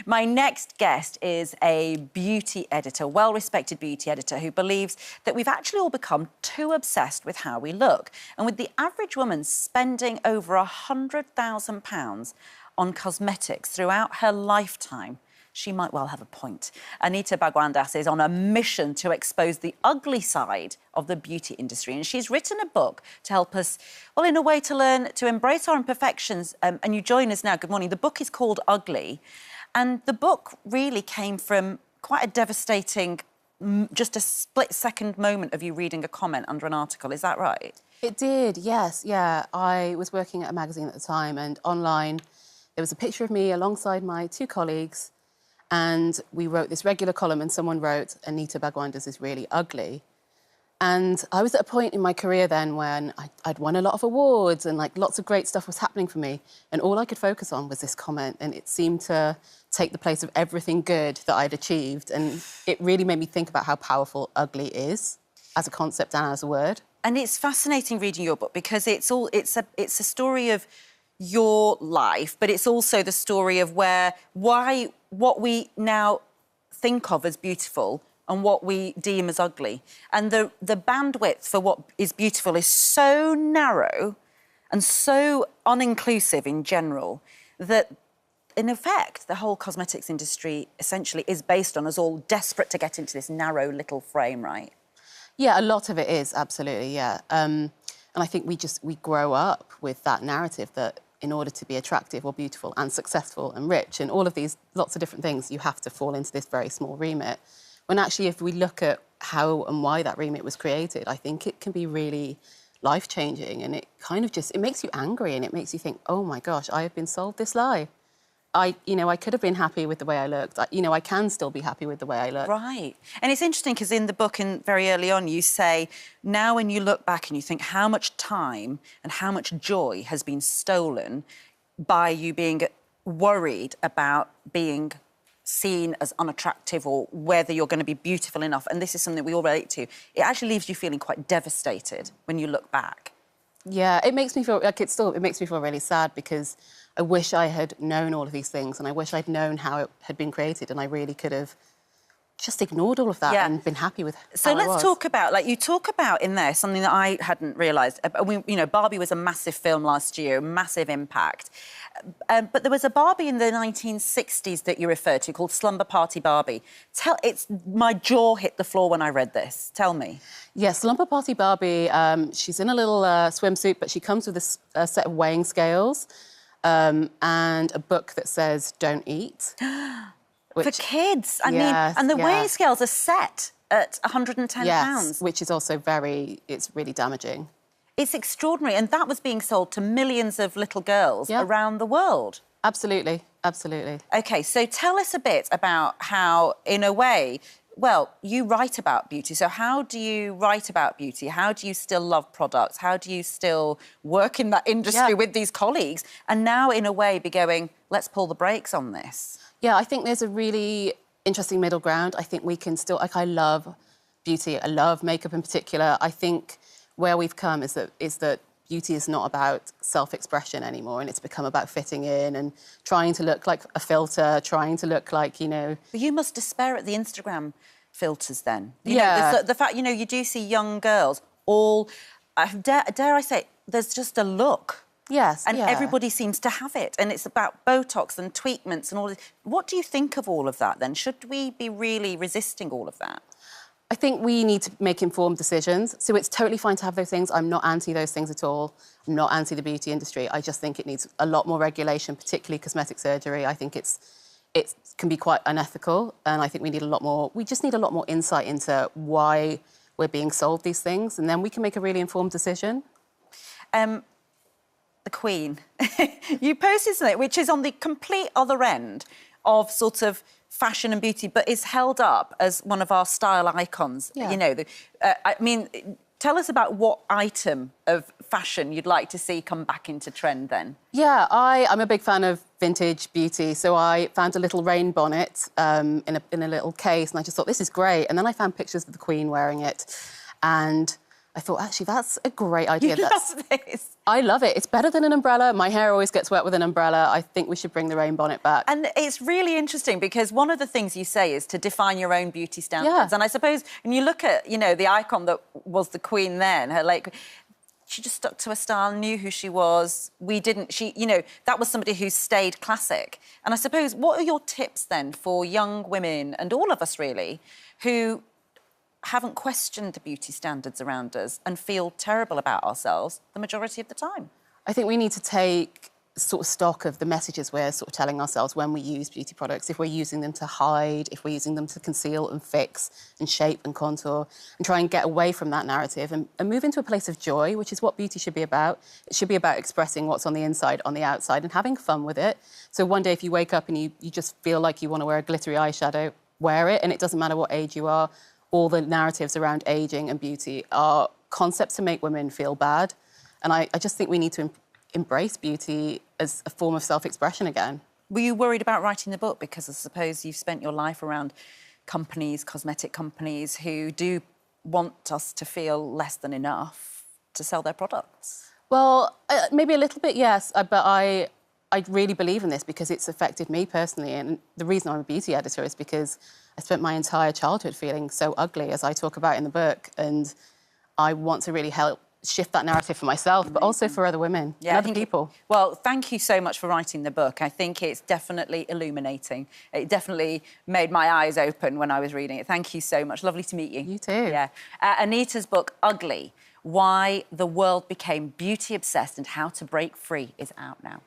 My next guest is a beauty editor, well-respected beauty editor, who believes that we've actually all become too obsessed with how we look. And with the average woman spending over £100,000 on cosmetics throughout her lifetime, she might well have a point. Anita Bhagwandas is on a mission to expose the ugly side of the beauty industry, and she's written a book to help us, well, in a way, to learn to embrace our imperfections. And you join us now. Good morning. The book is called Ugly, and the book really came from quite a devastating, just a split-second moment of you reading a comment under an article. Is that right? It did, yes, yeah. I was working at a magazine at the time, and online there was a picture of me alongside my two colleagues, and we wrote this regular column, and someone wrote, Anita Bhagwandas is really ugly. And I was at a point in my career then when I'd won a lot of awards and like lots of great stuff was happening for me. And all I could focus on was this comment, and it seemed to take the place of everything good that I'd achieved. And it really made me think about how powerful ugly is as a concept and as a word. And it's fascinating reading your book because it's a story of your life, but it's also the story of what we now think of as beautiful and what we deem as ugly. And the bandwidth for what is beautiful is so narrow and so uninclusive in general that, in effect, the whole cosmetics industry essentially is based on us all desperate to get into this narrow little frame, right? Yeah, a lot of it is, absolutely, yeah. And I think we grow up with that narrative that in order to be attractive or beautiful and successful and rich and all of these lots of different things, you have to fall into this very small remit. When actually, if we look at how and why that remit was created, I think it can be really life-changing, and it kind of just, it makes you angry, and it makes you think, oh my gosh, I have been sold this lie. I could have been happy with the way I looked. I can still be happy with the way I look. Right. And it's interesting because in the book, and very early on, you say, now when you look back and you think how much time and how much joy has been stolen by you being worried about being seen as unattractive or whether you're going to be beautiful enough, and this is something we all relate to, it actually leaves you feeling quite devastated when you look back. Yeah, it makes me feel, it makes me feel really sad because I wish I had known all of these things, and I wish I'd known how it had been created, and I really could have just ignored all of that and been happy with how So let's it was. talk about, like, you talk about in there something that I hadn't realised. Barbie was a massive film last year, massive impact. But there was a Barbie in the 1960s that you referred to called Slumber Party Barbie. My jaw hit the floor when I read this. Tell me. Yeah, Slumber Party Barbie, she's in a little swimsuit, but she comes with a set of weighing scales and a book that says, don't eat. For kids, I mean, and the weighing scales are set at £110. Yes, which is also it's really damaging. It's extraordinary, and that was being sold to millions of little girls around the world. Absolutely, absolutely. OK, so tell us a bit about how, in a way, well, you write about beauty. So how do you write about beauty? How do you still love products? How do you still work in that industry with these colleagues? And now, in a way, be going, let's pull the brakes on this. Yeah, I think there's a really interesting middle ground. I think we can still, I love beauty. I love makeup in particular. I think where we've come is that beauty is not about self-expression anymore, and it's become about fitting in and trying to look like a filter, trying to look like, But you must despair at the Instagram filters then. The fact, you do see young girls all, dare I say, there's just a look. Yes, and everybody seems to have it, and it's about Botox and tweakments and all this. What do you think of all of that, then? Should we be really resisting all of that? I think we need to make informed decisions. So it's totally fine to have those things. I'm not anti those things at all. I'm not anti the beauty industry. I just think it needs a lot more regulation, particularly cosmetic surgery. I think it can be quite unethical, and I think we just need a lot more insight into why we're being sold these things, and then we can make a really informed decision. The Queen. You posted something which is on the complete other end of sort of fashion and beauty, but is held up as one of our style icons. Yeah. I mean, tell us about what item of fashion you'd like to see come back into trend then. Yeah, I'm a big fan of vintage beauty, so I found a little rain bonnet in a little case, and I just thought, this is great. And then I found pictures of the Queen wearing it, and I thought, actually, that's a great idea. You love this. I love it. It's better than an umbrella. My hair always gets wet with an umbrella. I think we should bring the rain bonnet back. And it's really interesting because one of the things you say is to define your own beauty standards. Yeah. And I suppose when you look at, you know, the icon that was the Queen then, her like, she just stuck to her style, knew who she was. We didn't, you know, that was somebody who stayed classic. And I suppose, what are your tips then for young women, and all of us really, who haven't questioned the beauty standards around us and feel terrible about ourselves the majority of the time? I think we need to take sort of stock of the messages we're sort of telling ourselves when we use beauty products. If we're using them to hide, if we're using them to conceal and fix and shape and contour, and try and get away from that narrative and move into a place of joy, which is what beauty should be about. It should be about expressing what's on the inside, on the outside, and having fun with it. So one day if you wake up and you just feel like you want to wear a glittery eyeshadow, wear it, and it doesn't matter what age you are. All the narratives around ageing and beauty are concepts to make women feel bad. And I just think we need to embrace beauty as a form of self-expression again. Were you worried about writing the book? Because I suppose you've spent your life around companies, cosmetic companies, who do want us to feel less than enough to sell their products. Well, maybe a little bit, yes. But I really believe in this because it's affected me personally. And the reason I'm a beauty editor is because I spent my entire childhood feeling so ugly, as I talk about in the book. And I want to really help shift that narrative for myself, but also for other women and other people. Well, thank you so much for writing the book. I think it's definitely illuminating. It definitely made my eyes open when I was reading it. Thank you so much. Lovely to meet you. You too. Yeah. Anita's book, Ugly, Why the World Became Beauty Obsessed and How to Break Free, is out now.